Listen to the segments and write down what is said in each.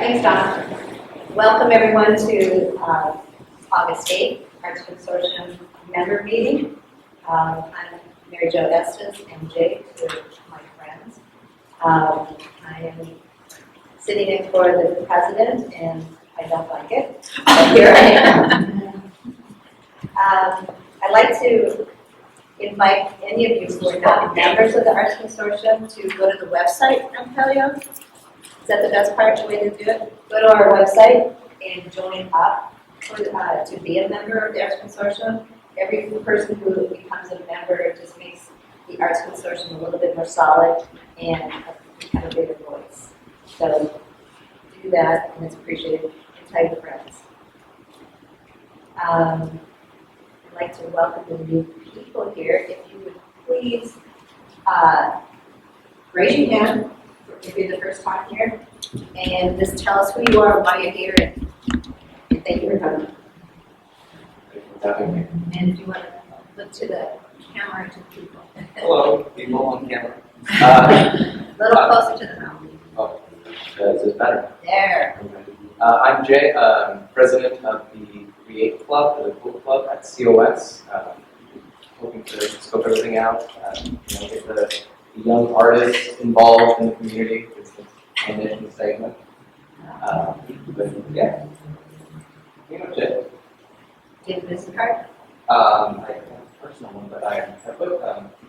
Thanks, Donna. Welcome everyone to August 8th, Arts Consortium member meeting. I'm Mary Jo Estes and Jake, who are my friends. I am sitting in for the president and I don't like it, but here I am. I'd like to invite any of you who are not members of the Arts Consortium to go to the website, Ampelio. Is that the best part, the way to do it? Go to our website and join up to be a member of the Arts Consortium. Every person who becomes a member just makes the Arts Consortium a little bit more solid and have a bigger voice. So do that, and it's appreciated. And tell your friends. I'd like to welcome the new people here. If you would please raise your hand if you're the first time here, and just tell us who you are, why you're here, and thank you for coming. And if you want to look to the camera to people. Hello, people on camera. A little closer to the mouth. Oh, is this better? There. I'm Jay, president of the Create Club, the Cool Club at COS. Hoping to scope everything out, get the young artists involved in the community. It's the mission statement. But yeah, pretty much it. Do you have a business card? I have a personal one, but I put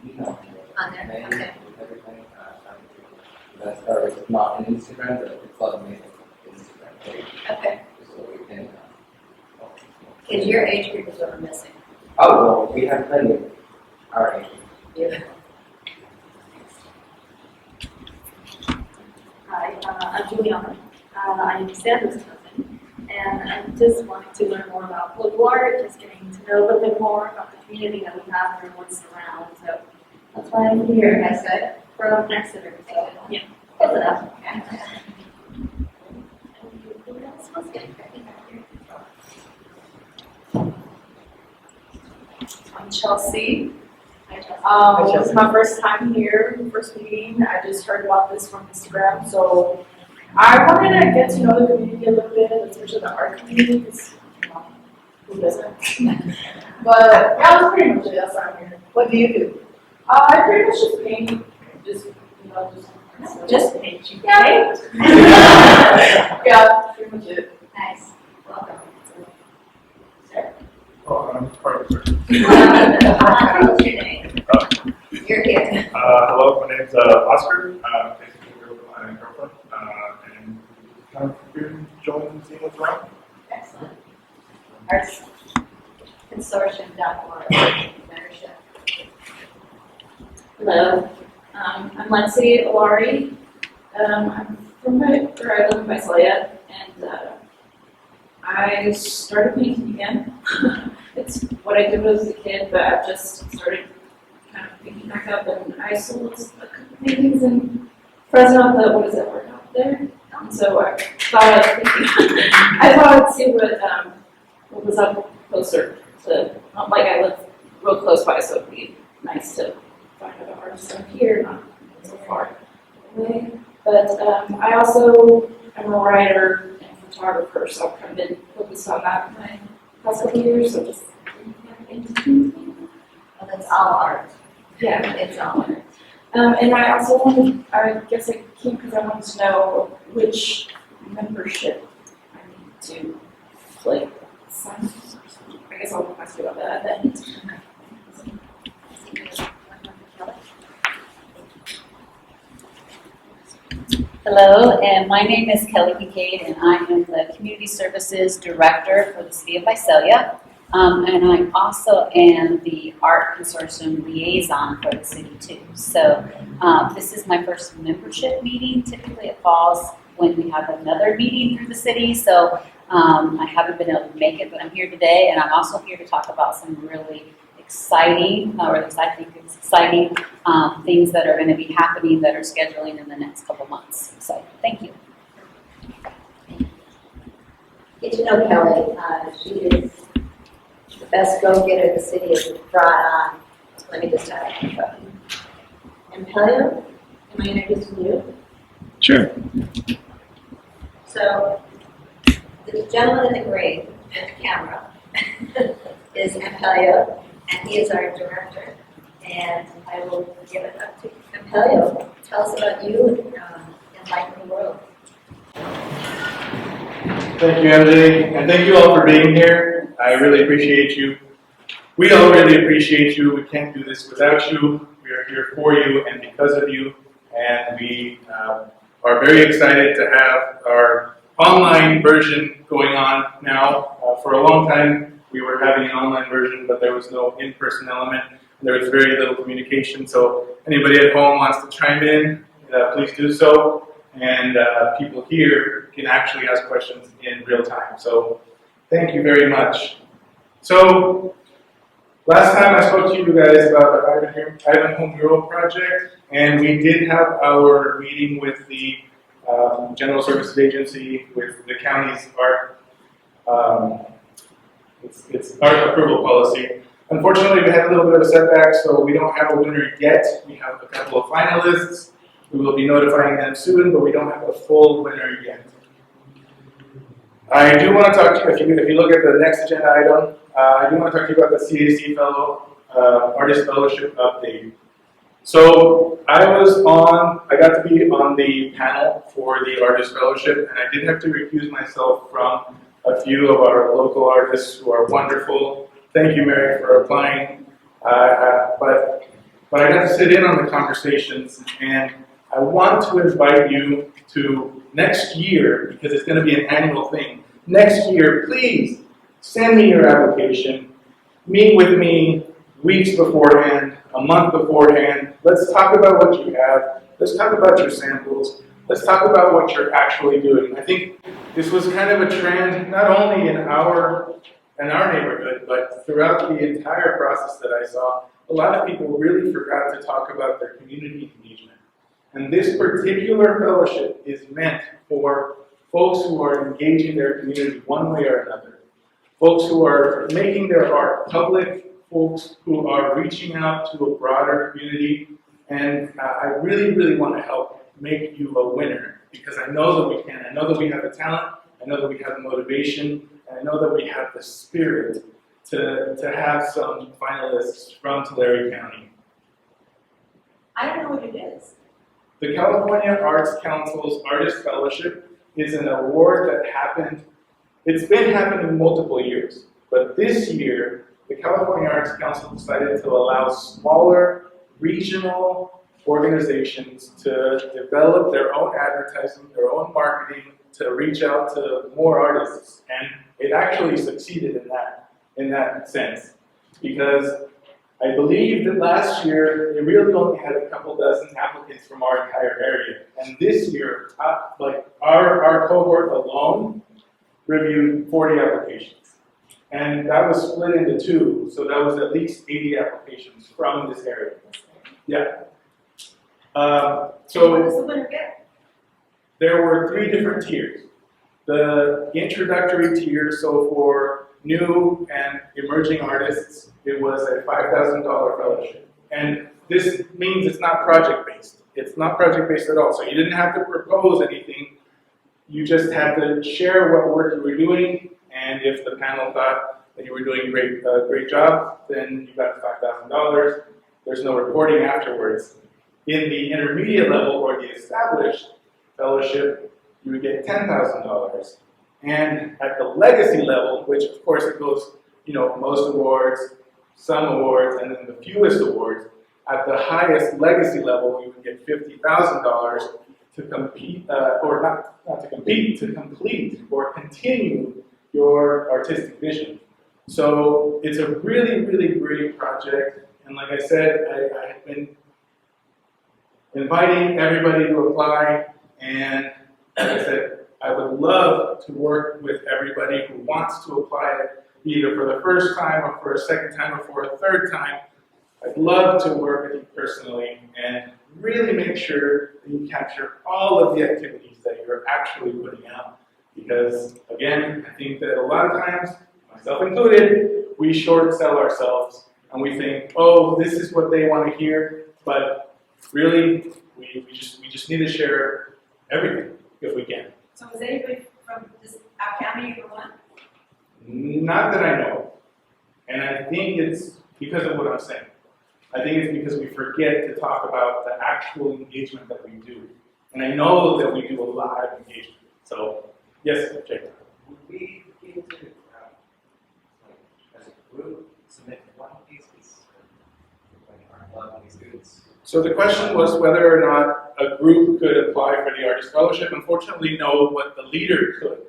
email On there, name okay. with everything. Or if not on Instagram, but the club made an Instagram page. Okay. So we can. Because your age group is what we're missing. Oh, well, we have plenty of our age. Yeah. Hi, I'm Juliana. I'm Sandra's cousin, and I'm just wanting to learn more about Loco art, just getting to know a little bit more about the community that we have and what's around. So that's why I'm here. I said, From Exeter. So yeah. close enough. I'm Chelsea. Hi, This is my first time here, first meeting. I just heard about this from Instagram, so I wanted to get to know the community a little bit, especially the art community, because who doesn't? But yeah, that's pretty much it. That's why I'm here. What do you do? I pretty much just paint, Just paint. You yeah, paint? yeah, pretty much it. Nice. Welcome. Oh, I'm Carter. What's your name? You're here. Hello, my name's Oscar. Basically, here with my girlfriend, and kind of here to join and see what's around. Excellent. Arts Consortium.org membership. Hello, I'm Lexi A. I'm from I live in Visalia, and I started painting again. It's what I did as a kid, but I've just started kind of picking back up, and I sold a couple paintings in Fresno at the, what is it, art out there? And so I thought I'd see what was up closer to, not like I live real close by, so it'd be nice to find other artists up here, not so far away. But I also am a writer and photographer, so I've kind of been focused on that my past couple of years, so just Well, that's all art. yeah. It's all art. And I also wanted, I guess I came because I wanted to know which membership I need to, like, sign. I guess I'll ask you about that then. Hello, and my name is Kelly Kincaid, and I am the Community Services Director for the City of Visalia. And I also am the Art Consortium Liaison for the city too. So this is my first membership meeting. Typically it falls when we have another meeting through the city. So I haven't been able to make it, but I'm here today, and I'm also here to talk about some really exciting, or at least I think it's exciting, things that are going to be happening that are scheduling in the next couple months. So thank you. Get to know Kelly. She is the best go-getter the city has brought on. Let me just tell you. And Pelio, am I introducing you? Sure. So, the gentleman in the green with the camera is Ampelio, and he is our director. And I will give it up to Ampelio. Tell us about you and life in the world. Thank you, MJ, and thank you all for being here. I really appreciate you. We all really appreciate you. We can't do this without you. We are here for you and because of you, and we are very excited to have our online version going on now. For a long time, we were having an online version, but there was no in-person element. There was very little communication, so anybody at home wants to chime in, please do so. And people here can actually ask questions in real time. So thank you very much. So last time I spoke to you guys about the Ivanhoe Mural Project, and we did have our meeting with the General Services Agency, with the county's art, it's art approval policy. Unfortunately, we had a little bit of a setback, so we don't have a winner yet. We have a couple of finalists. We will be notifying them soon, but we don't have a full winner yet. I do want to talk to you, if you look at the next agenda item, I do want to talk to you about the CAC Fellow Artist Fellowship update. So I got to be on the panel for the Artist Fellowship, and I did have to recuse myself from a few of our local artists who are wonderful. Thank you, Mary, for applying. But I got to sit in on the conversations, and I want to invite you to next year, because it's going to be an annual thing. Next year, please send me your application. Meet with me weeks beforehand, a month beforehand. Let's talk about what you have. Let's talk about your samples. Let's talk about what you're actually doing. I think this was kind of a trend, not only in our neighborhood, but throughout the entire process that I saw. A lot of people really forgot to talk about their community engagement. And this particular fellowship is meant for folks who are engaging their community one way or another. Folks who are making their art public, folks who are reaching out to a broader community. And I really, really want to help make you a winner, because I know that we can. I know that we have the talent. I know that we have the motivation. And I know that we have the spirit to have some finalists from Tulare County. I don't know what it is. The California Arts Council's Artist Fellowship is an award that happened, it's been happening multiple years, but this year, the California Arts Council decided to allow smaller regional organizations to develop their own advertising, their own marketing, to reach out to more artists. And it actually succeeded in that sense, because I believe that last year, they really only had a couple dozen applicants from our entire area. And this year, our cohort alone reviewed 40 applications. And that was split into two, so that was at least 80 applications from this area. Yeah. What does the winner get? There were 3 different tiers. The introductory tier, so for new and emerging artists, it was a $5,000 fellowship. And this means it's not project-based. It's not project-based at all. So you didn't have to propose anything. You just had to share what work you were doing, and if the panel thought that you were doing a great job, then you got $5,000. There's no reporting afterwards. In the intermediate level, or the established fellowship, you would get $10,000. And at the legacy level, which of course it goes, most awards, some awards, and then the fewest awards, at the highest legacy level, you would get $50,000 to compete, or not to compete, to complete or continue your artistic vision. So it's a really, really great project. And like I said, I have been inviting everybody to apply, and like I said, I would love to work with everybody who wants to apply it, either for the first time or for a second time or for a third time. I'd love to work with you personally and really make sure that you capture all of the activities that you're actually putting out. Because again, I think that a lot of times, myself included, we short sell ourselves and we think, oh, this is what they want to hear, but really, we just need to share everything if we can. So is anybody from this, our county you want? Not that I know of. And I think it's because of what I'm saying. I think it's because we forget to talk about the actual engagement that we do. And I know that we do a lot of engagement. So, yes, Jake. Would we be able to, as a group, submit one of these, like our club, these students? So the question was whether or not a group could apply for the Artist Fellowship. Unfortunately, no, but the leader could.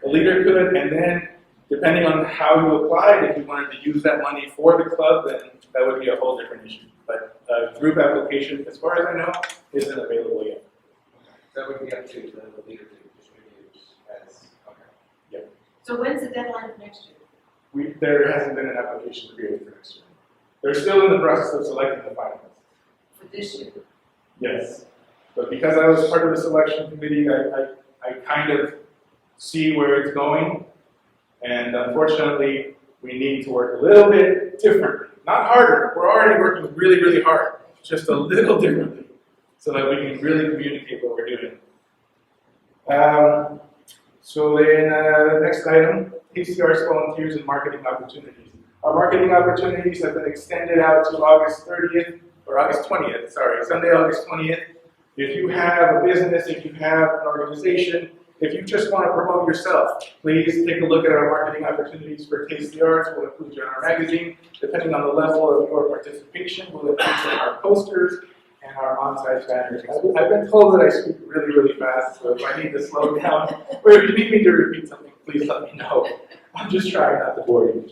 The leader could, and then depending on how you applied, if you wanted to use that money for the club, then that would be a whole different issue. But a group application, as far as I know, isn't available yet. That would be up to the leader to distribute as, okay. Yep. So when's the deadline for next year? There hasn't been an application created for next year. They're still in the process of selecting the finalists. For this year? Yes. But because I was part of the selection committee, I kind of see where it's going. And unfortunately, we need to work a little bit differently. Not harder. We're already working really, really hard. Just a little differently. So that we can really communicate what we're doing. So then, next item, PCR's volunteers and marketing opportunities. Our marketing opportunities have been extended out to August 30th, or August 20th, sorry, Sunday, August 20th. If you have a business, if you have an organization, if you just want to promote yourself, please take a look at our marketing opportunities for Taste the Arts. We'll include you in our magazine. Depending on the level of your participation, we'll include you in our posters and our on-site banners. I've been told that I speak really, really fast, so if I need to slow down, or if you need me to repeat something, please let me know. I'm just trying not to bore you.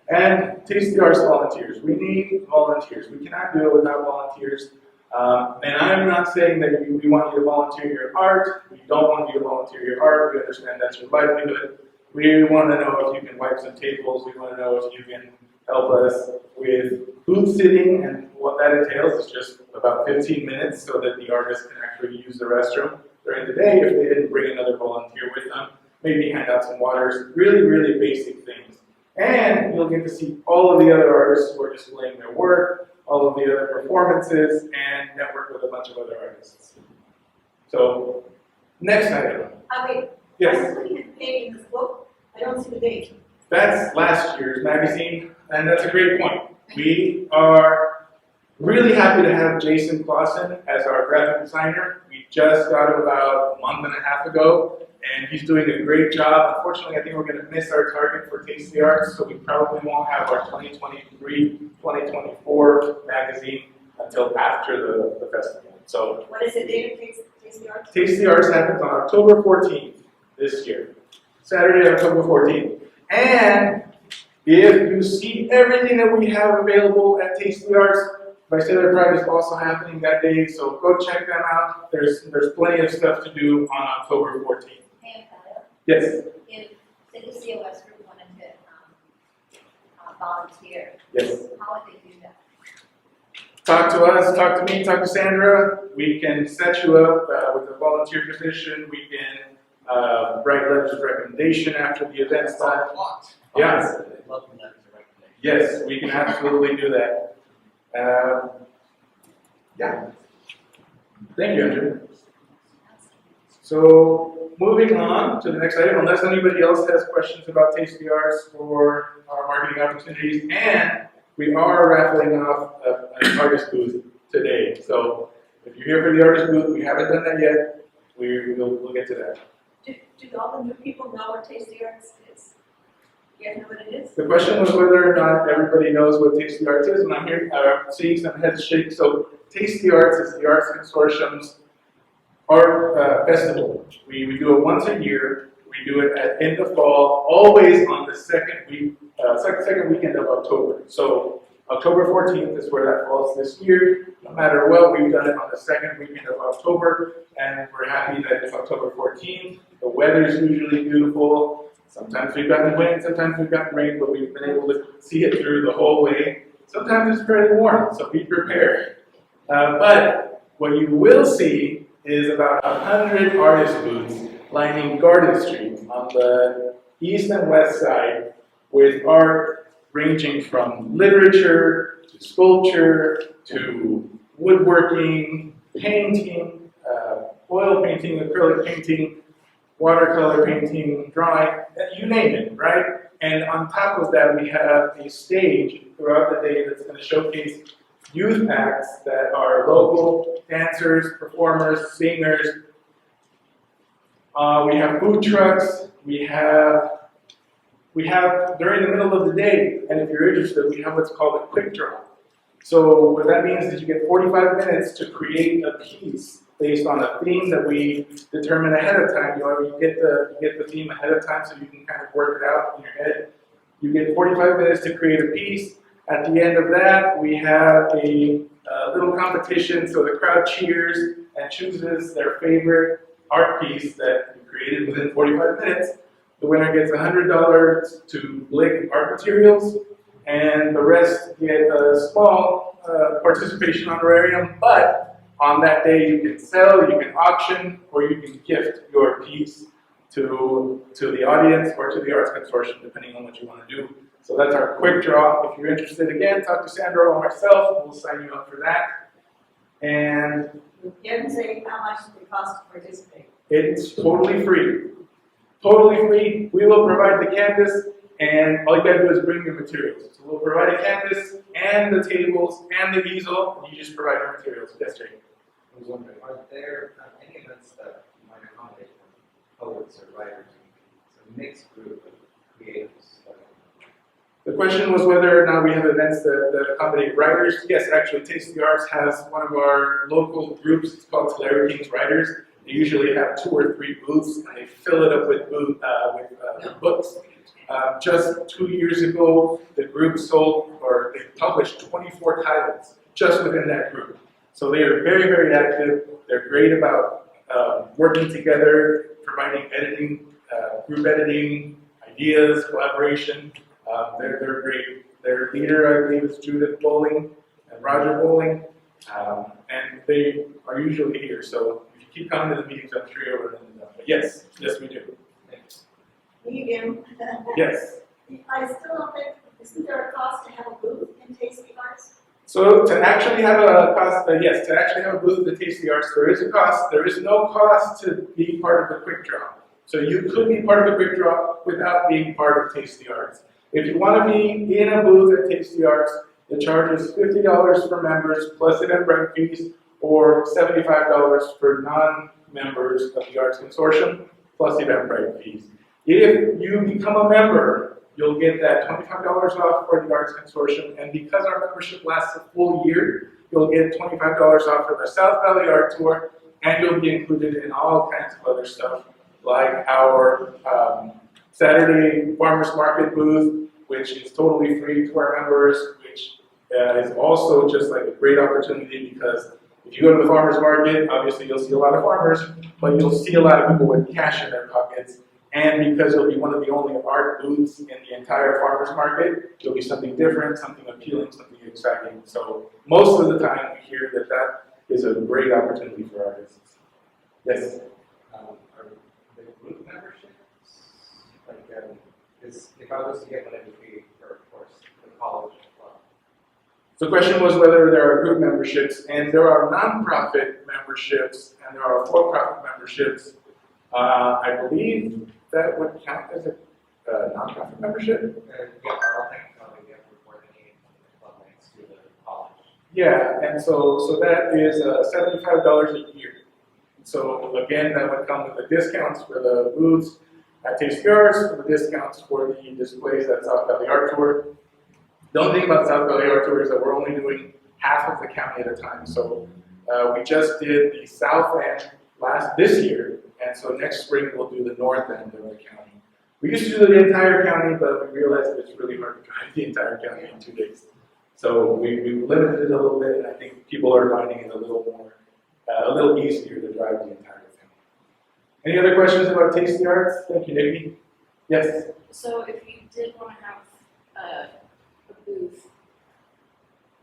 And Taste the Arts volunteers. We need volunteers. We cannot do it without volunteers. And I'm not saying that we want you to volunteer your art. We don't want you to volunteer your art. We understand that's your livelihood. We want to know if you can wipe some tables. We want to know if you can help us with booth sitting, and what that entails is just about 15 minutes so that the artist can actually use the restroom during the day if they didn't bring another volunteer with them. Maybe hand out some waters. Really, really basic things. And you'll get to see all of the other artists who are displaying their work, all of the other performances, and network with a bunch of other artists. So, next item. Wait. Yes. I'm looking at the page in this book. I don't see the date. That's last year's magazine, and that's a great point. We are really happy to have Jason Clausen as our graphic designer. We just got him about a month and a half ago, and he's doing a great job. Unfortunately, I think we're going to miss our target for Taste the Arts, so we probably won't have our 2023-2024 magazine until after the festival. So, What is the date of Taste the Arts? Taste the Arts happens on October 14th this year. Saturday, October 14th. And if you see everything that we have available at Taste the Arts, Visalia Pride is also happening that day, so go check them out. There's plenty of stuff to do on October 14th. Hey, Yes? if the COS group wanted to volunteer, Yes. how would they do that? Talk to us, talk to me, talk to Sandra. We can set you up with a volunteer position. We can write letters of recommendation after the event's done. Yeah. Yes, we can absolutely do that. Yeah. Thank you, Andrew. So, moving on to the next item, unless anybody else has questions about Taste the Arts or our marketing opportunities, and we are raffling off an artist booth today. So, if you're here for the artist booth, we haven't done that yet. We'll get to that. Do all the new people know what Taste the Arts is? You guys know what it is? The question was whether or not everybody knows what Taste the Arts is, and I'm here seeing some heads shake. So, Taste the Arts is the Arts Consortium's art festival. We do it once a year. We do it in the fall, always on the second weekend of October. So, October 14th is where that falls this year. No matter what, we've done it on the second weekend of October, and we're happy that it's October 14th. The weather is usually beautiful. Sometimes we've gotten wind, sometimes we've gotten rain, but we've been able to see it through the whole way. Sometimes it's pretty warm, so be prepared. But what you will see is about 100 artist booths lining Garden Street on the east and west side with art ranging from literature to sculpture to woodworking, painting, oil painting, acrylic painting, watercolor painting, drawing, you name it, right? And on top of that, we have a stage throughout the day that's going to showcase youth acts that are local dancers, performers, singers. We have food trucks. We have during the middle of the day, and if you're interested, we have what's called a quick draw. So what that means is you get 45 minutes to create a piece based on a theme that we determine ahead of time. You get the theme ahead of time so you can kind of work it out in your head. You get 45 minutes to create a piece. At the end of that, we have a little competition, so the crowd cheers and chooses their favorite art piece that we created within 45 minutes. The winner gets $100 to Blick art materials, and the rest get a small participation honorarium, but on that day you can sell, you can auction, or you can gift your piece to the audience or to the Arts Consortium, depending on what you want to do. So that's our quick draw. If you're interested, again, talk to Sandra or myself. We'll sign you up for that. And You didn't say how much it costs to participate. it's totally free. Totally free. We will provide the canvas, and all you gotta do is bring your materials. So we'll provide a canvas and the tables and the easel, and you just provide your materials. Yes, Jay. I was wondering, are there any events that might accommodate poets or writers? It's a mixed group of creatives. The question was whether or not we have events that accommodate writers. Yes, actually, Taste the Arts has one of our local groups. It's called Tulare Writers. They usually have 2 or 3 booths, and they fill it up with books. Just 2 years ago, the group they published 24 titles just within that group. So they are very, very active. They're great about working together, providing editing, group editing, ideas, collaboration. They're great. Their leader, I believe, is Judith Bowling and Roger Bowling, and they are usually here. So if you keep coming to the meetings, I'm sure you'll run into them. But yes, we do. Me again. Yes. I still don't think, isn't there a cost to have a booth in Taste the Arts? So to actually have a cost, yes, to actually have a booth at Taste the Arts, there is a cost. There is no cost to be part of the quick draw. So you could be part of the quick draw without being part of Taste the Arts. If you want to be in a booth at Taste the Arts, the charge is $50 for members plus Eventbrite fees, or $75 for non-members of the Arts Consortium plus Eventbrite fees. If you become a member, you'll get that $25 off for the Arts Consortium, and because our membership lasts a full year, you'll get $25 off for the South Valley Art Tour, and you'll be included in all kinds of other stuff, like our Saturday Farmers Market booth, which is totally free to our members, which is also just like a great opportunity, because if you go to the farmers market, obviously you'll see a lot of farmers, but you'll see a lot of people with cash in their pockets. And because you'll be one of the only art booths in the entire farmers market, you'll be something different, something appealing, something exciting. So most of the time we hear that that is a great opportunity for artists. Yes? Are the group memberships? Like, if I was to get one, it would be for, of course, the college club. The question was whether there are group memberships, and there are nonprofit memberships, and there are for-profit memberships. I believe that would count as a nonprofit membership. Yeah, I don't think we have to report any club links to the college. Yeah, and so that is $75 a year. So again, that would come with the discounts for the booths at Taste the Arts, for the discounts for the displays at South Valley Art Tour. The only thing about South Valley Art Tour is that we're only doing half of the county at a time. So we just did the south end this year, and so next spring we'll do the north end of the county. We used to do the entire county, but we realized that it's really hard to drive the entire county in 2 days. So we limited it a little bit, and I think people are finding it a little easier to drive the entire county. Any other questions about Taste the Arts? Thank you, Nikki. Yes? So if you did want to have a booth,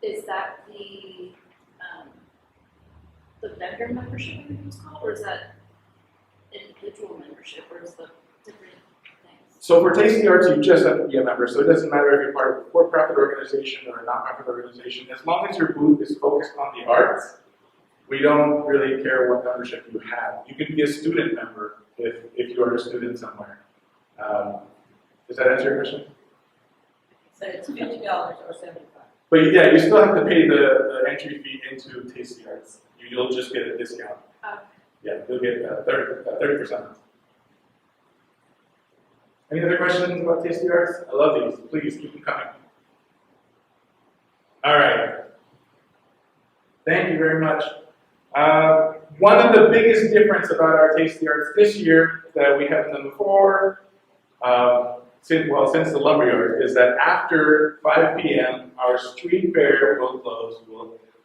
is that the vendor membership, I think it's called, or is that individual membership, or is the different things? So for Taste the Arts, you just have to be a member. So it doesn't matter if you're part of a for-profit organization or a non-profit organization. As long as your booth is focused on the arts, We don't really care what membership you have. You can be a student member if you are a student somewhere. Does that answer your question? So it's $50 or $75. But yeah, you still have to pay the entry fee into Tasty Arts. You'll just get a discount. Okay. Yeah, you'll get 30%. Any other questions about Tasty Arts? I love these. Please keep them coming. All right. Thank you very much. One of the biggest difference about our Tasty Arts this year that we haven't done before, since the lumberyard, is that after 5 p.m. our street fair will close.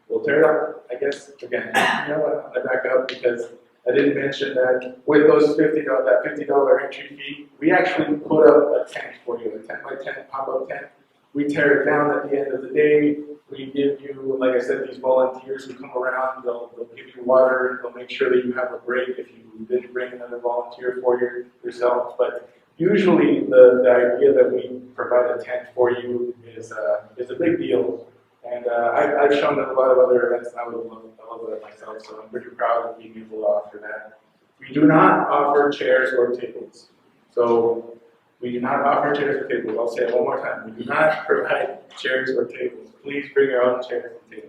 We'll tear it up. I guess again. You know what? I'm gonna back up because I didn't mention that with those $50 entry fee, we actually put up a tent for you, a 10 by 10 pop-up tent. We tear it down at the end of the day. We give you, like I said, these volunteers who come around. They'll give you water. They'll make sure that you have a break if you didn't bring another volunteer for yourself. But usually the idea that we provide a tent for you is a big deal. And I've shown at a lot of other events, and I love it myself, so I'm pretty proud of being able to offer that. We do not offer chairs or tables. So we do not offer chairs or tables. I'll say it one more time. We do not provide chairs or tables. Please bring your own chairs and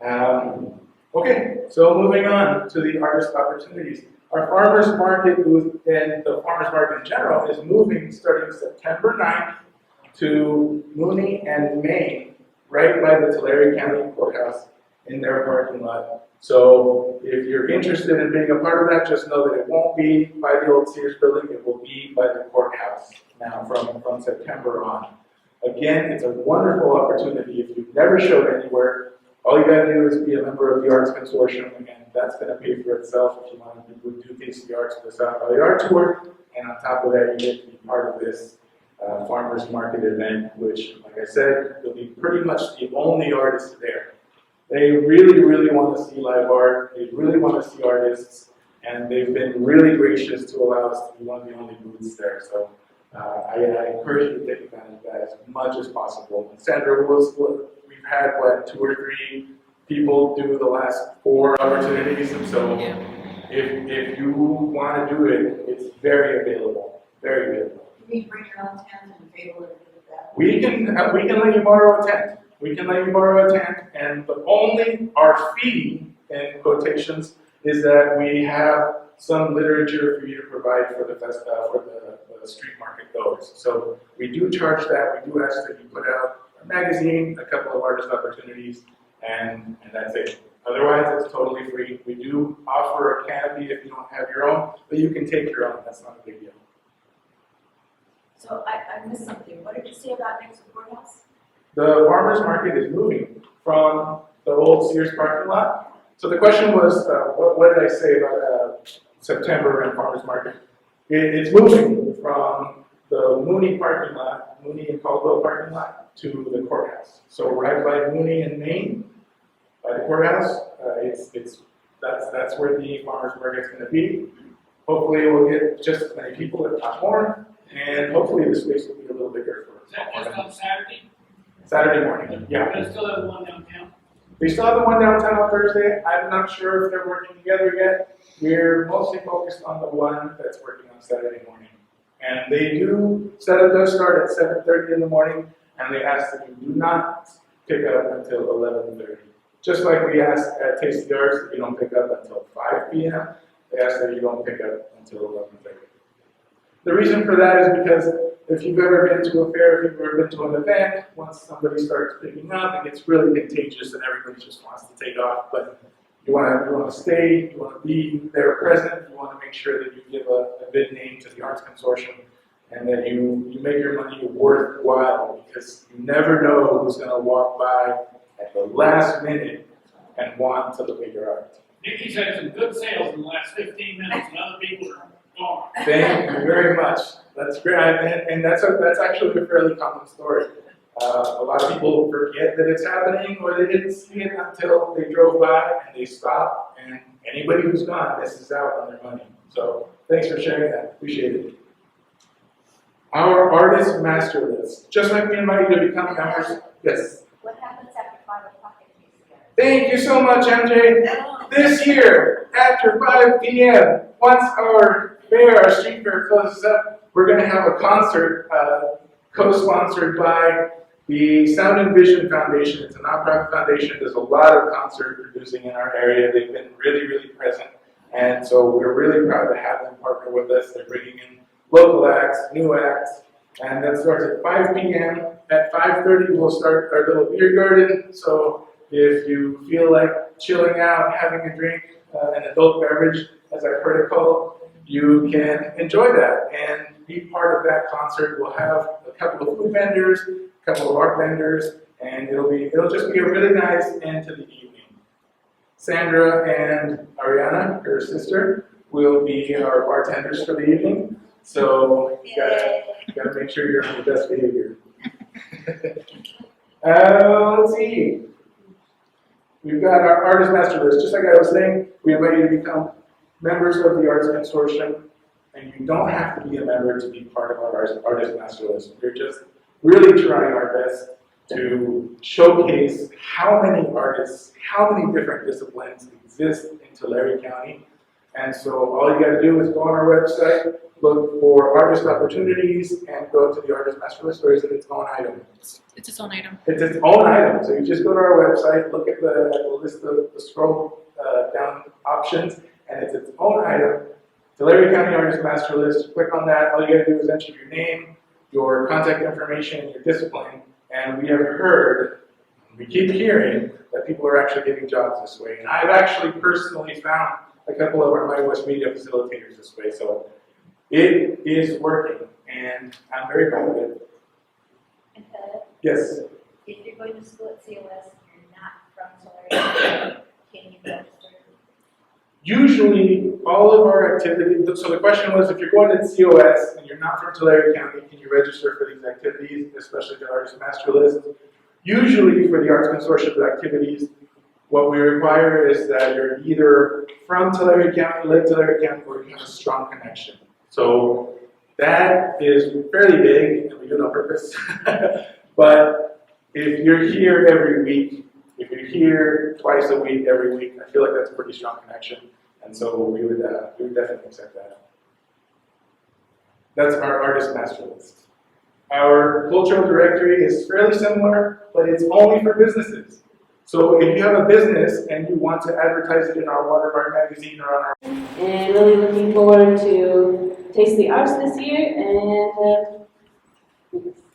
tables. Okay, so moving on to the artist opportunities. Our farmers market booth and the farmers market in general is moving starting September 9th to Mooney and Main, right by the Tulare County courthouse in their parking lot. So if you're interested in being a part of that, just know that it won't be by the old Sears building, it will be by the courthouse now from September on. Again, it's a wonderful opportunity. If you've never showed anywhere, all you gotta do is be a member of the Arts Consortium, and that's gonna pay for itself if you want to do Taste the Arts with the South Valley Art Tour. And on top of that, you get to be part of this farmers market event, which, like I said, you'll be pretty much the only artists there. They really, really want to see live art. They really want to see artists, and they've been really gracious to allow us to be one of the only booths there. So I encourage you to take advantage of that as much as possible. And Sandra, we've had, 2 or 3 people do the last 4 opportunities, and so if you want to do it, it's very available, very available. You need to bring your own tent and table and do that. We can let you borrow a tent. We can let you borrow a tent, and our fee, in quotations, is that we have some literature for you to provide for the street market goers. So we do charge that. We do ask that you put out a magazine, a couple of artist opportunities, and that's it. Otherwise, it's totally free. We do offer a canopy if you don't have your own, but you can take your own. That's not a big deal. So I missed something. What did you say about next to the courthouse? The farmers market is moving from the old Sears parking lot. So the question was, what did I say about September and farmers market? It's moving from the Mooney parking lot, Mooney and Caldwell parking lot, to the courthouse. So right by Mooney and Main, by the courthouse, that's where the farmers market's going to be. Hopefully, we'll get just as many people, if not more, and hopefully the space will be a little bigger for. Is that just on Saturday? Saturday morning, yeah. They still have one downtown? We still have the one downtown on Thursday. I'm not sure if they're working together yet. We're mostly focused on the one that's working on Saturday morning. And they do, setup does start at 7:30 in the morning, and they ask that you do not pick up until 11:30. Just like we ask at Taste the Arts that you don't pick up until 5 p.m., they ask that you don't pick up until 11:30. The reason for that is because if you've ever been to a fair, if you've ever been to an event, once somebody starts picking up, it gets really contagious and everybody just wants to take off. But you want to stay, you want to be there present, you want to make sure that you give a good name to the Arts Consortium and that you make your money worthwhile, because you never know who's going to walk by at the last minute and want to look at your art. Nikki's had some good sales in the last 15 minutes, and other people are gone. Thank you very much. That's great, and that's actually a fairly common story. A lot of people forget that it's happening, or they didn't see it until they drove by and they stopped, and anybody who's gone misses out on their money. So thanks for sharing that. Appreciate it. Our artist master list. Just like we invite you to become members. Yes. What happens after 5 o'clock at Taste the Arts? Thank you so much, MJ. This year, after 5 p.m., once our street fair closes up, we're going to have a concert co-sponsored by the Sound and Vision Foundation. It's a nonprofit foundation. There's a lot of concert producing in our area. They've been really, really present. And so we're really proud to have them partner with us. They're bringing in local acts, new acts, and that starts at 5 p.m. At 5:30, we'll start our little beer garden. So if you feel like chilling out, having a drink, an adult beverage, as I've heard it called, you can enjoy that and be part of that concert. We'll have a couple of food vendors, a couple of art vendors, and it'll just be a really nice end to the evening. Sandra and Ariana, her sister, will be our bartenders for the evening. So you gotta make sure you're on your best behavior. Let's see. We've got our artist master list. Just like I was saying, we invite you to become members of the Arts Consortium, and you don't have to be a member to be part of our artist master list. We're just really trying our best to showcase how many artists, how many different disciplines exist in Tulare County. And so all you gotta do is go on our website, look for artist opportunities, and go to the artist master list, or is it its own item? It's its own item. It's its own item. So you just go to our website, look at the list of the scroll down options, and it's its own item. Tulare County Artist Master List. Click on that. All you gotta do is enter your name, your contact information, and your discipline. And we have heard, we keep hearing that people are actually getting jobs this way. And I've actually personally found a couple of our My West Media facilitators this way. So it is working, and I'm very proud of it. And Yes. if you're going to school at COS and you're not from Tulare, can you register? Usually, all of our activities, so the question was, if you're going to COS and you're not from Tulare County, can you register for these activities, especially the Artist Master List? Usually, for the Arts Consortium activities, what we require is that you're either from Tulare County, live Tulare County, or you have a strong connection. So that is fairly big, and we do it on purpose. But if you're here every week, if you're here twice a week, every week, I feel like that's a pretty strong connection. And so we would definitely accept that. That's our artist master list. Our cultural directory is fairly similar, but it's only for businesses. So if you have a business and you want to advertise it in our Watermark magazine or on our... And really looking forward to Taste the Arts this year. And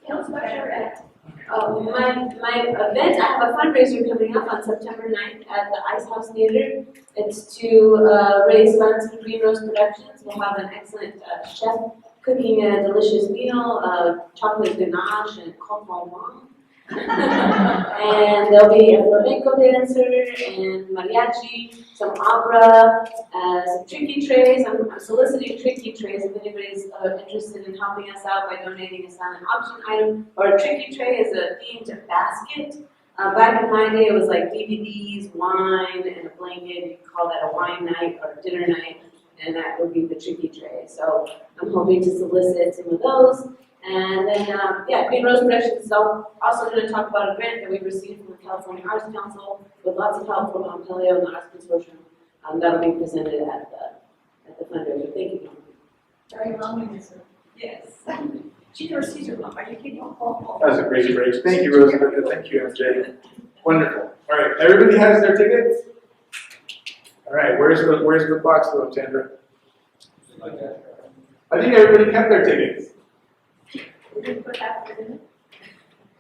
Tell us about your act. my event, I have a fundraiser coming up on September 9th at the Ice House Theater. It's to raise funds for Green Rose Productions. We'll have an excellent chef cooking a delicious meal, chocolate ganache and confit. And there'll be a flamenco dancer and mariachi, some opera, some tricky trays. I'm soliciting tricky trays if anybody's interested in helping us out by donating a silent auction item. Or a tricky tray is a themed basket. Back in my day, it was like DVDs, wine, and a blanket. You could call that a wine night or a dinner night, and that would be the tricky tray. So I'm hoping to solicit some of those. And then, Green Rose Productions is also going to talk about a grant that we've received from the California Arts Council with lots of help from Montpellier and the Arts Consortium. That'll be presented at the fundraiser. Thank you. Very long, yes. Cheater Caesar, are you kidding? That was a great break. Thank you, Rosamunda. Thank you, MJ. Wonderful. All right, everybody has their tickets? All right, where's the box though, Sandra? I think everybody kept their tickets. We didn't put half of it in it.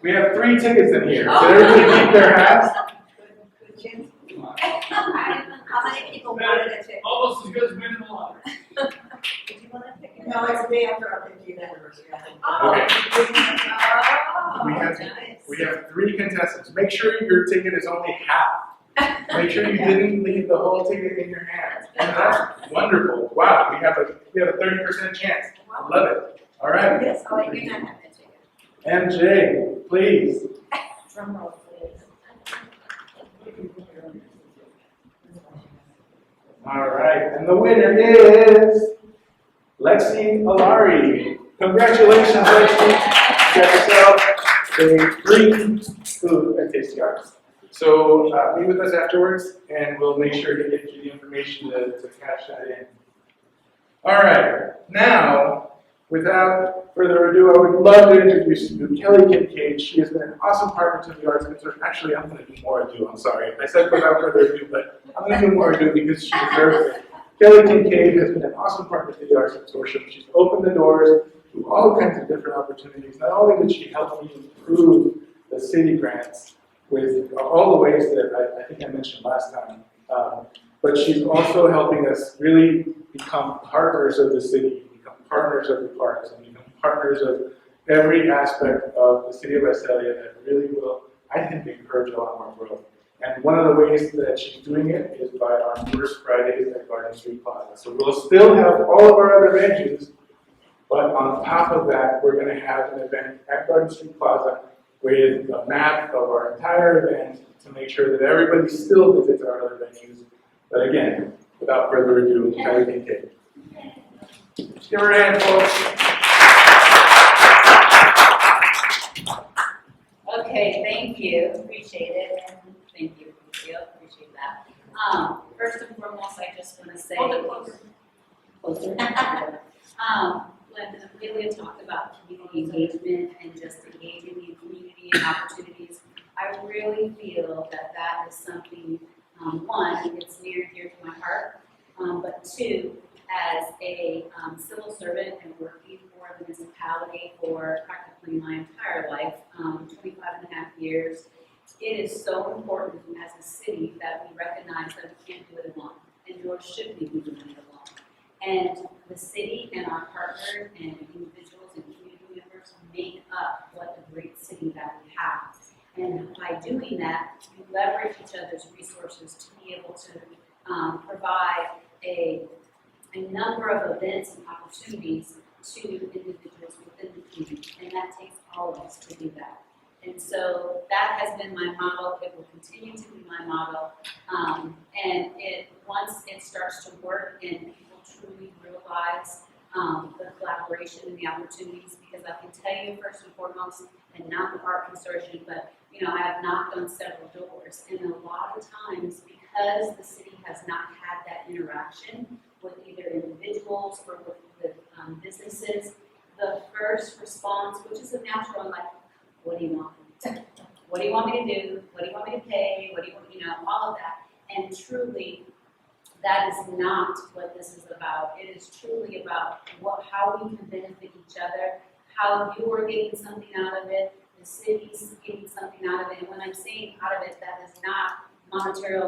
We have 3 tickets in here. Did everybody keep their hats? Good chance. How many people wanted a ticket? Almost as good as winning the lottery. Did you want a ticket? No, it's the day after our 50th anniversary. Okay. Oh, nice. We have 3 contestants. Make sure your ticket is only half. Make sure you didn't leave the whole ticket in your hands. And that's wonderful. Wow, we have a 30% chance. I love it. All right. Yes, oh, you're not having a ticket. MJ, please. Drum roll, please. All right, and the winner is Lexi A. Congratulations, Lexi. You got yourself a free food at Tasty Arts. So meet with us afterwards, and we'll make sure to get you the information to cash that in. All right, now, without further ado, I would love to introduce you to Kelly Kincaid. She has been an awesome partner to the Arts Consortium. Actually, I'm going to do more ado, I'm sorry. I said without further ado, but I'm going to do more ado because she deserves it. Kelly Kincaid has been an awesome partner to the Arts Consortium. She's opened the doors to all kinds of different opportunities. Not only did she help me improve the city grants with all the ways that I think I mentioned last time, but she's also helping us really become partners of the city, become partners of the parks, and become partners of every aspect of the city of Visalia that really will, I think, encourage a lot more growth. And one of the ways that she's doing it is by our first Fridays at Garden Street Plaza. So we'll still have all of our other venues, but on top of that, we're going to have an event at Garden Street Plaza with a map of our entire event to make sure that everybody still visits our other venues. But again, without further ado, Kelly Kincaid. Give her a hand, folks. Okay, thank you, appreciate it, and thank you, Lucille, appreciate that. First and foremost, I just want to say. Hold it closer. Closer. When Amelia talked about community engagement and just engaging in community and opportunities, I really feel that that is something, one, it's near and dear to my heart, but two, as a civil servant and working for the municipality for practically my entire life, 25 and a half years, it is so important as a city that we recognize that we can't do it alone, and nor should we be doing it alone. And the city and our partners and individuals and community members make up what a great city that we have. And by doing that, we leverage each other's resources to be able to provide a number of events and opportunities to individuals within the community. And that takes all of us to do that. And so that has been my model. It will continue to be my model. And once it starts to work and people truly realize the collaboration and the opportunities, because I can tell you first and foremost, and not the Art Consortium, but I have knocked on several doors, and a lot of times because the city has not had that interaction with either individuals or with businesses, the first response, which is a natural, like, what do you want? What do you want me to do? What do you want me to pay? What do you want, all of that. And truly, that is not what this is about. It is truly about how we can benefit each other, how you are getting something out of it, the city's getting something out of it. And when I'm saying out of it, that is not monetary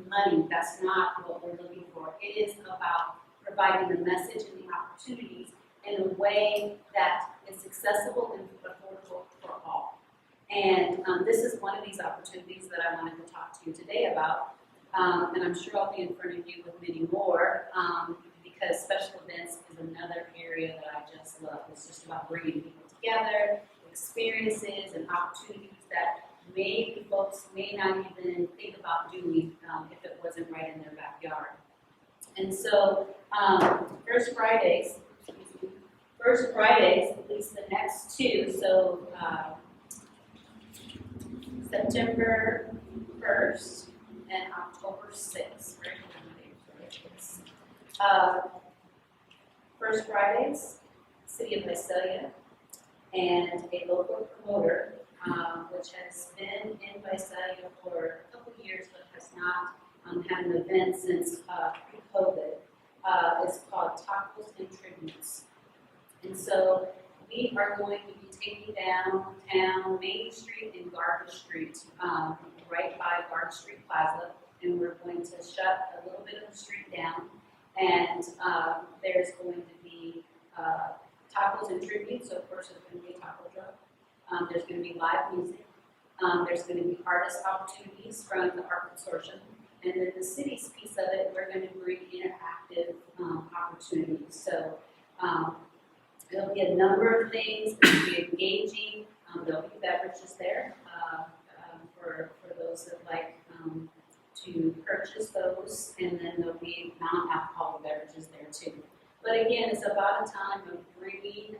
money. That's not what we're looking for. It is about providing the message and the opportunities in a way that is accessible and affordable for all. And this is one of these opportunities that I wanted to talk to you today about. And I'm sure I'll be in front of you with many more, because special events is another area that I just love. It's just about bringing people together, experiences and opportunities that maybe folks may not even think about doing if it wasn't right in their backyard. And so First Fridays, at least the next two, so September 1st and October 6th, First Fridays, City of Visalia, and a local promoter, which has been in Visalia for a couple of years, but has not had an event since pre-COVID. It's called Tacos and Tributes. And so we are going to be taking downtown Main Street and Garden Street, right by Garden Street Plaza, and we're going to shut a little bit of the street down, and there's going to be tacos and tributes, so of course there's going to be a taco truck, there's going to be live music, there's going to be artist opportunities from the Arts Consortium, and then the city's piece of it, we're going to bring interactive opportunities. So there'll be a number of things, it'll be engaging, there'll be beverages there for those that like to purchase those, and then there'll be non-alcoholic beverages there too. But again, it's about a time of bringing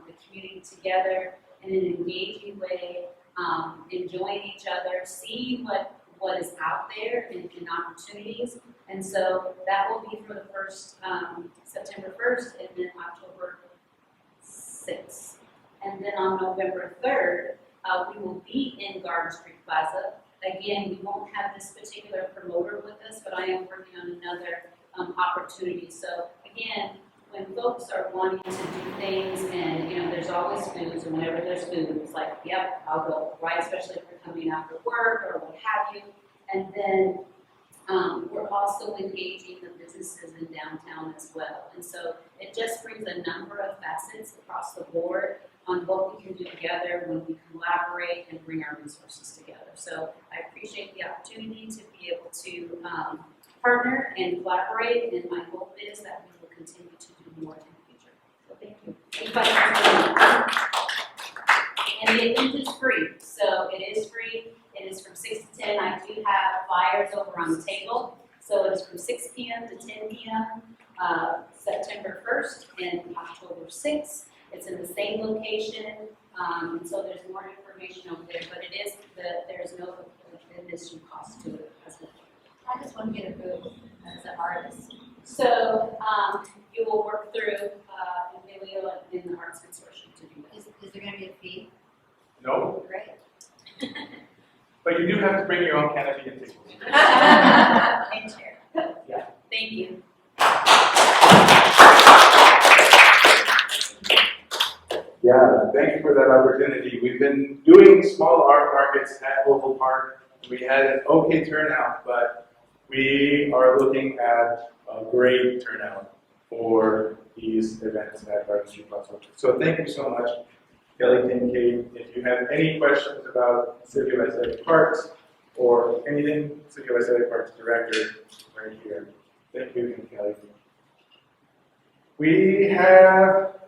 the community together in an engaging way, enjoying each other, seeing what what is out there and opportunities. And so that will be for the first, September 1st and then October 6th. And then on November 3rd, we will be in Garden Street Plaza. Again, we won't have this particular promoter with us, but I am working on another opportunity. So again, when folks are wanting to do things and, you know, there's always foods, and whenever there's food, it's like, yep, I'll go, right? Especially if you're coming after work or what have you. And then we're also engaging the businesses in downtown as well. And so it just brings a number of facets across the board on what we can do together when we collaborate and bring our resources together. So I appreciate the opportunity to be able to partner and collaborate, and my hope is that we will continue to do more in the future. So thank you. And the event is free, so it is free. It is from 6 to 10. I do have flyers over on the table. So it is from 6 p.m. to 10 p.m. September 1st and October 6th. It's in the same location, so there's more information over there, but it is there's no admission cost to it as well. I just want to get a booth as an artist. So you will work through Visalia in the Arts Consortium to do that. Is there going to be a fee? No, Great. but you do have to bring your own canopy and tables. And chair. Yeah. Thank you. Yeah, thank you for that opportunity. We've been doing small art markets at Local Park. We had an okay turnout, but we are looking at a great turnout for these events at Garden Street Plaza. So thank you so much, Kelly Kincaid. If you have any questions about City of Visalia Parks or anything, City of Visalia Parks Director, right here. Thank you, Kelly. We have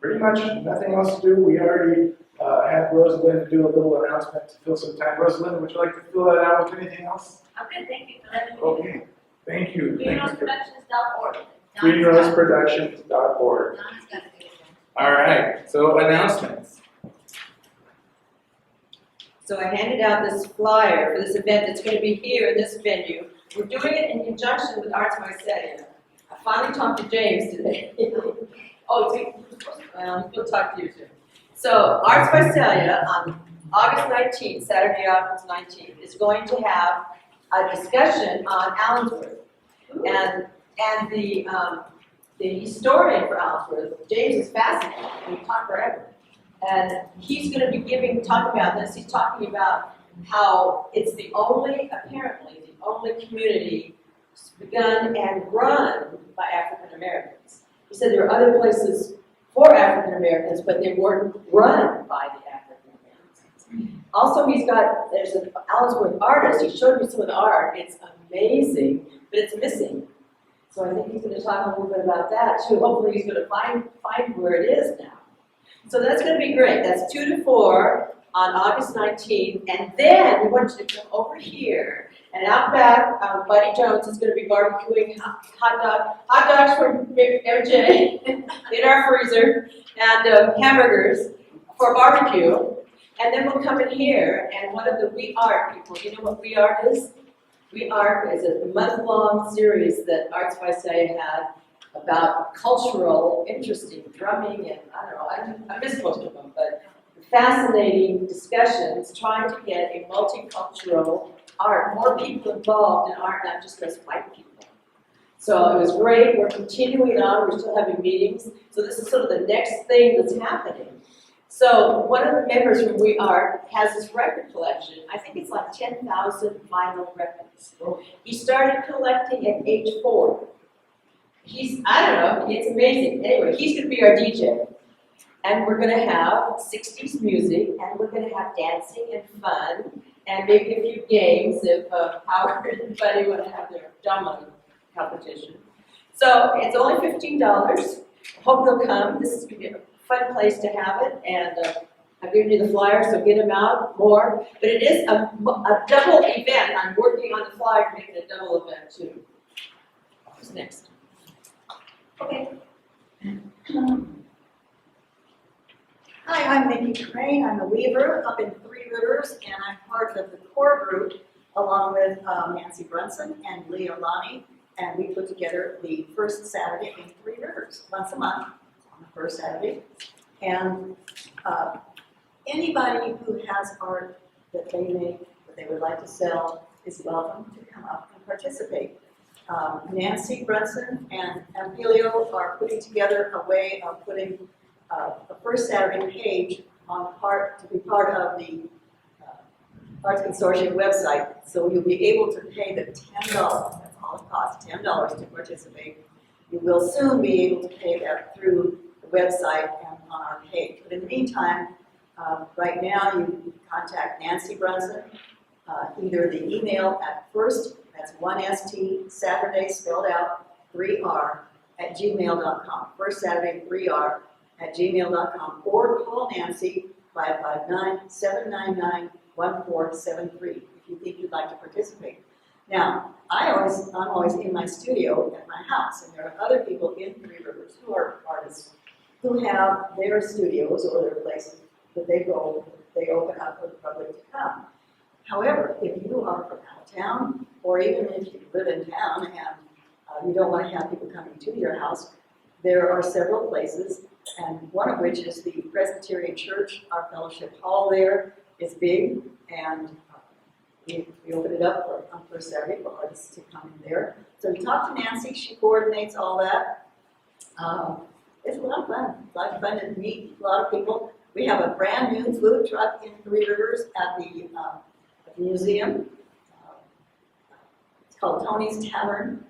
pretty much nothing else to do. We already had Rosalind do a little announcement to fill some time. Rosalind, would you like to fill that out with anything else? Okay, thank you for letting me. Okay, thank you. GreenRoseProductions.org. GreenRoseProductions.org. Don's got to do it. All right, so announcements. So I handed out this flyer for this event that's going to be here in this venue. We're doing it in conjunction with Arts Consortium. I finally talked to James today. We'll talk to you too. So Arts Visalia on August 19th, Saturday, August 19th, is going to have a discussion on Allensworth. And the historian for Allensworth, James, is fascinating. We talk forever. And he's going to be talking about this. He's talking about how it's apparently the only community begun and run by African Americans. He said there are other places for African Americans, but they weren't run by the African Americans. Also, there's an Allensworth artist. He showed me some of the art. It's amazing, but it's missing. So I think he's going to talk a little bit about that too. Hopefully, he's going to find where it is now. So that's going to be great. That's 2 to 4 on August 19th, and then we want you to come over here. And out back, Buddy Jones is going to be barbecuing hot dogs from MJ in our freezer, and hamburgers for barbecue. And then we'll come in here, and one of the We Art people, you know what We Art is? We Art is a month-long series that Arts Visalia had about cultural, interesting drumming, and I don't know, I missed most of them, but fascinating discussions trying to get a multicultural art, more people involved in art, not just as white people. So it was great. We're continuing on. We're still having meetings. So this is sort of the next thing that's happening. So one of the members from We Art has this record collection. I think it's like 10,000 vinyl records. He started collecting at age 4. I don't know, it's amazing. Anyway, he's going to be our DJ. And we're going to have 60s music, and we're going to have dancing and fun, and maybe a few games if Howard and Buddy want to have their drama competition. So it's only $15. Hope they'll come. This is going to be a fun place to have it, and I've given you the flyer, so get them out more. But it is a double event. I'm working on the flyer to make it a double event too. Who's next? Okay. Hi, I'm Nikki Crane. I'm a weaver up in Three Rivers, and I'm part of the core group along with Nancy Brunson and Leah Lonnie, and we put together the first Saturday in Three Rivers, once a month, on the first Saturday. And anybody who has art that they make, that they would like to sell, is welcome to come up and participate. Nancy Brunson and Ampelio are putting together a way of putting the first Saturday page on to be part of the Arts Consortium website. So you'll be able to pay the $10, that's all it costs, $10 to participate. You will soon be able to pay that through the website and on our page. But in the meantime, right now you contact Nancy Brunson, either the email at first, that's 1ST, Saturday spelled out, 3R, at gmail.com. First Saturday, 3R, at gmail.com, or call Nancy 559-799-1473 if you think you'd like to participate. Now, I'm always in my studio at my house, and there are other people in Three Rivers who are artists who have their studios or their places that they open up for the public to come. However, if you are from out of town, or even if you live in town and you don't want to have people coming to your house, there are several places, and one of which is the Presbyterian Church. Our fellowship hall there is big, and we open it up on first Saturday for artists to come in there. So you talk to Nancy, she coordinates all that. It's a lot of fun. It's a lot of fun to meet a lot of people. We have a brand new food truck in Three Rivers at the museum. It's called Tony's Tavern.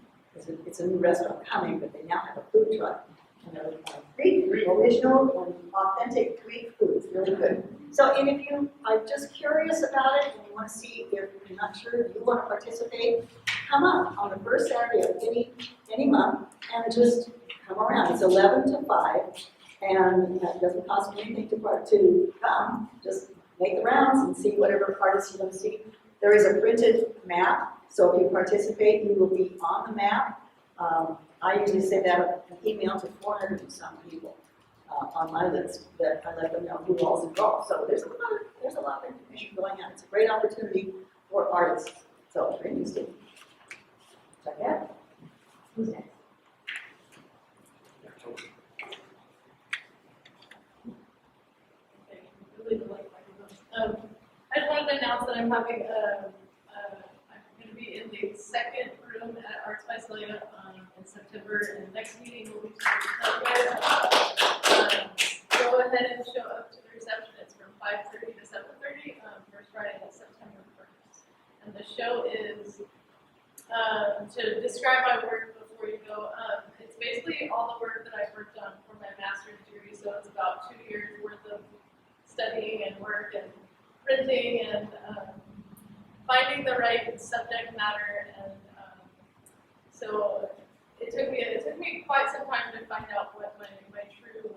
It's a new restaurant coming, but they now have a food truck. And they're Greek, original, and authentic Greek food. It's really good. So, and if you are just curious about it and you want to see if you're not sure if you want to participate, come up on the first Saturday of any month and just come around. It's 11 to 5, and it doesn't cost you anything to come. Just make the rounds and see whatever artists you want to see. There is a printed map, so if you participate, you will be on the map. I usually send out an email to 400 and some people on my list that I let them know who all's involved. So there's a lot of information going on. It's a great opportunity for artists. So if you're interested, check it out. Who's next? I just wanted to announce that I'm having I'm going to be in the second room at Arts Visalia in September, and the next meeting will be September. Go ahead and show up to the reception. It's from 5:30 to 7:30, first Friday of September 1st. And the show is, to describe my work before you go, it's basically all the work that I've worked on for my master's degree, so it's about 2 years worth of studying and work and printing and finding the right subject matter, and so it took me quite some time to find out what my true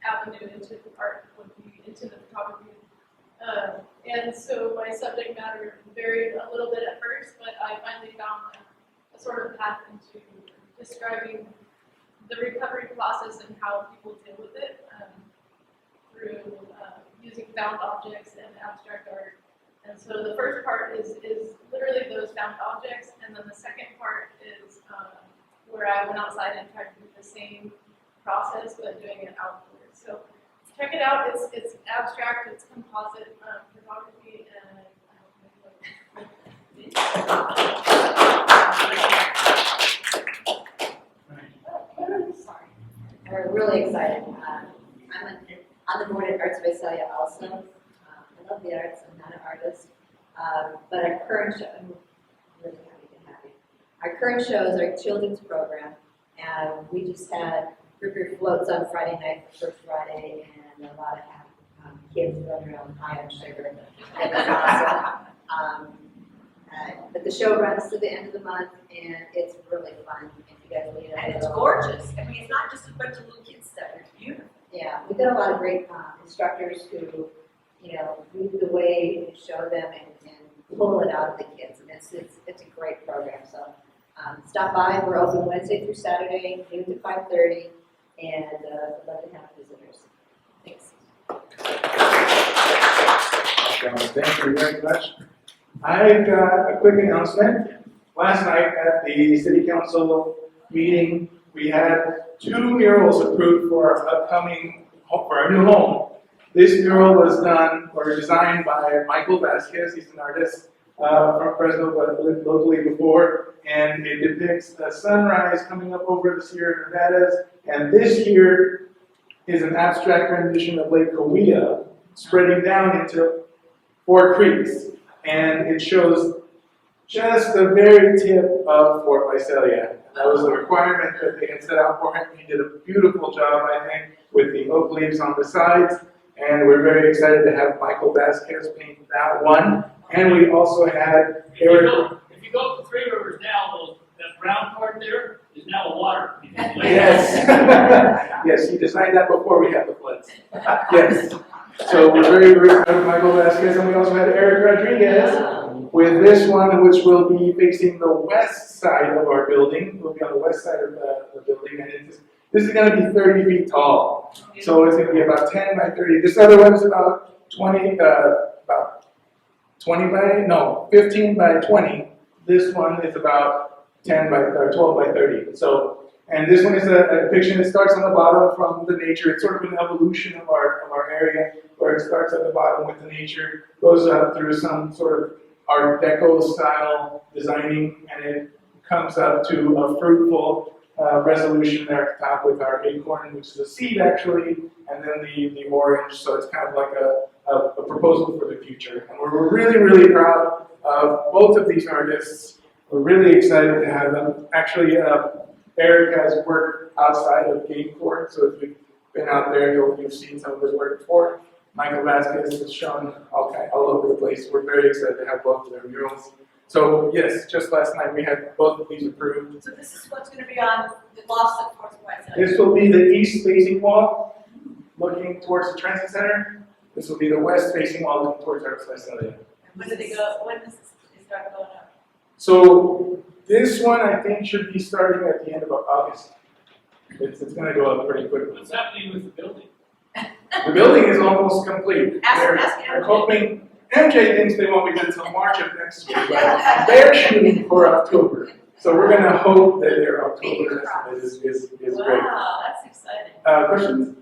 avenue into art would be, into the photography. And so my subject matter varied a little bit at first, but I finally found a sort of path into describing the recovery process and how people deal with it through using found objects and abstract art. And so the first part is literally those found objects, and then the second part is where I went outside and tried to do the same process, but doing it outdoors. So check it out. It's abstract, it's composite photography, and We're really excited. I'm on the board at Arts Visalia also. I love the arts. I'm not an artist. But our current show, I'm really happy to have you. Our current show is our children's program, and we just had group floats on Friday night, the first Friday, and a lot of kids running around high on sugar. It was awesome. But the show runs to the end of the month, and it's really fun. If you guys leave it, And it's gorgeous. I mean, it's not just a bunch of little kids stuff. It's beautiful. Yeah, we've got a lot of great instructors who, lead the way and show them and pull it out of the kids, and it's a great program. So stop by. We're open Wednesday through Saturday, noon to 5:30, and we'd love to have visitors. Thanks. Thank you very much. I've got a quick announcement. Last night at the city council meeting, we had 2 murals approved for our upcoming, for our new home. This mural was done or designed by Michael Vasquez. He's an artist from Fresno, but lived locally before. And it depicts a sunrise coming up over the Sierra Nevadas. And this here is an abstract rendition of Lake Cahuilla spreading down into 4 creeks. And it shows just the very tip of Fort Visalia. That was a requirement that they had set out for him. He did a beautiful job, I think, with the oak leaves on the sides. And we're very excited to have Michael Vasquez paint that one. And we also had Eric. If you go up to Three Rivers now, that brown part there is now a water. Yes. Yes, he designed that before we had the floods. Yes. So we're very, very proud of Michael Vasquez. And we also had Eric Rodriguez with this one, which will be facing the west side of our building. It will be on the west side of the building. And this is going to be 30 feet tall. So it's going to be about 10 by 30. This other one is about 15 by 20. This one is about 12 by 30. So, and this one is a depiction. It starts on the bottom from the nature. It's sort of an evolution of our area, where it starts at the bottom with the nature, goes up through some sort of Art Deco style designing, and it comes up to a fruitful resolution there at the top with our acorn, which is a seed actually, and then the orange. So it's kind of like a proposal for the future. And we're really, really proud of both of these artists. We're really excited to have them. Actually, Eric has worked outside of Game Court, so if you've been out there, you've seen some of his work before. Michael Vasquez is shown all over the place. We're very excited to have both of their murals. So yes, just last night we had both of these approved. So this is what's going to be on the lofts of Fort Visalia. This will be the east-facing wall, looking towards the transit center. This will be the west-facing wall, looking towards Arts Consortium. When do they go? When does it start going up? So this one I think should be starting at the end of August. It's going to go up pretty quickly. What's happening with the building? The building is almost complete. Ask They're hoping. MJ thinks they won't be done until March of next year, but they're shooting for October. So we're going to hope that their October estimate is great. Wow, that's exciting. Questions?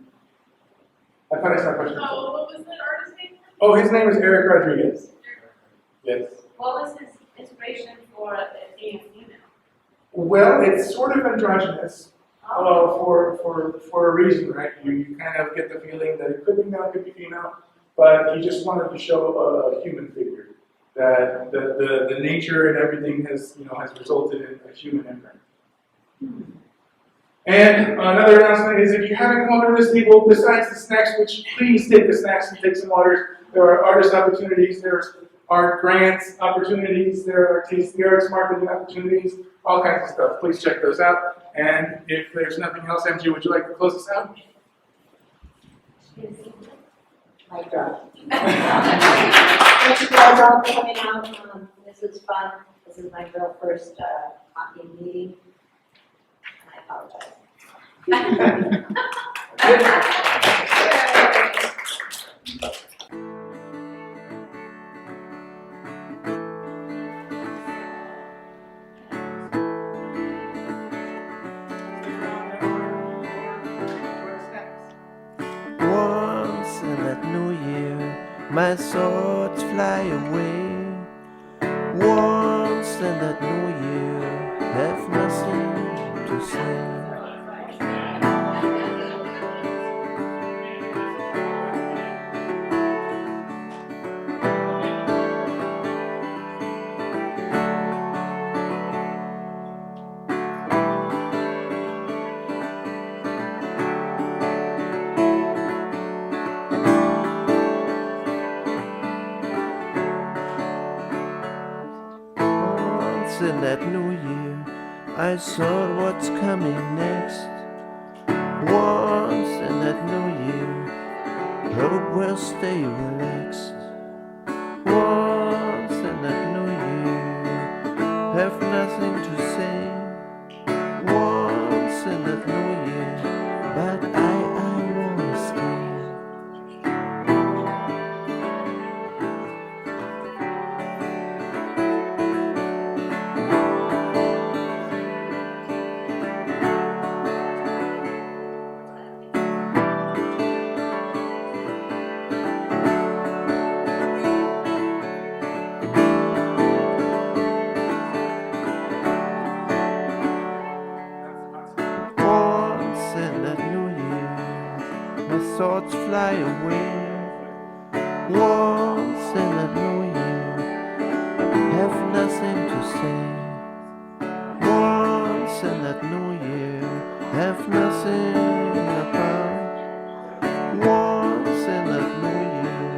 I thought I saw questions. Oh, what was the artist's name? Oh, his name is Eric Rodriguez. Yes. What was his inspiration for being a female? Well, it's sort of androgynous for a reason, right? You kind of get the feeling that it could be male, could be female, but he just wanted to show a human figure. That the nature and everything has resulted in a human imprint. And another announcement is, if you haven't come over to this table, besides the snacks, which please take the snacks and take some waters, there are artist opportunities, there's art grants opportunities, there are tasting arts marketing opportunities, all kinds of stuff. Please check those out. And if there's nothing else, MG, would you like to close us out? Mic drop. Thank you guys all for coming out. This is fun. This is my real first hockey meeting. I apologize. Once in that new year, my thoughts fly away. Once in that new year, have nothing to say. In that new year, I saw what's coming next. Once in that new year, hope will stay relaxed. Once in that new year, have nothing to say. Once in that new year, but I wanna stay. Once in a new year, have nothing to say. Once in that new year, have nothing about. Once in that new year,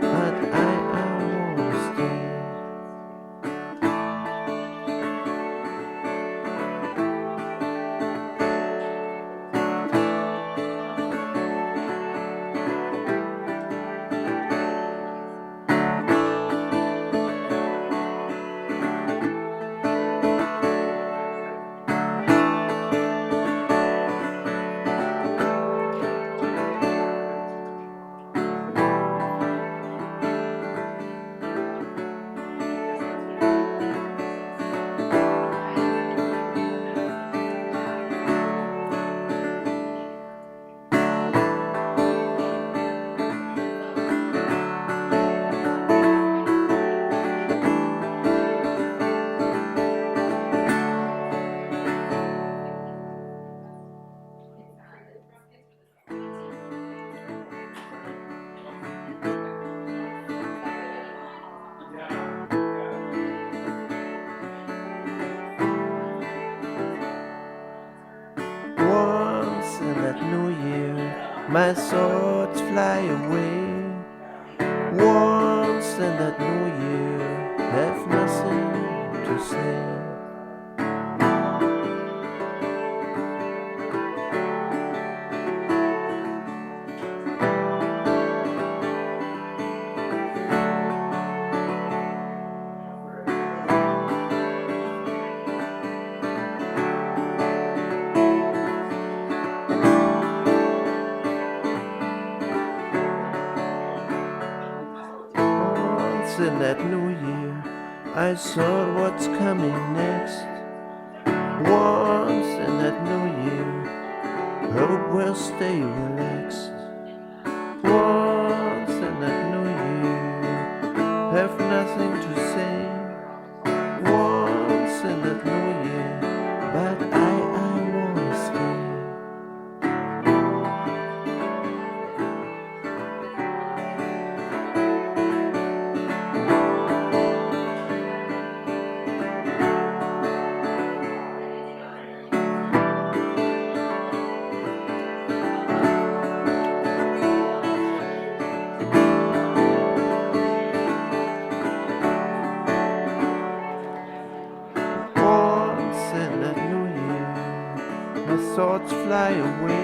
but I won't stay. Once in that new year, my thoughts fly away. Once in that new year, have nothing to say. Once in that new year, I thought what's coming next. Once in that new year, hope will stay relaxed. Once in that new year, have nothing to say. Once in that new year, but I won't stay. Once in that new year, my thoughts fly away.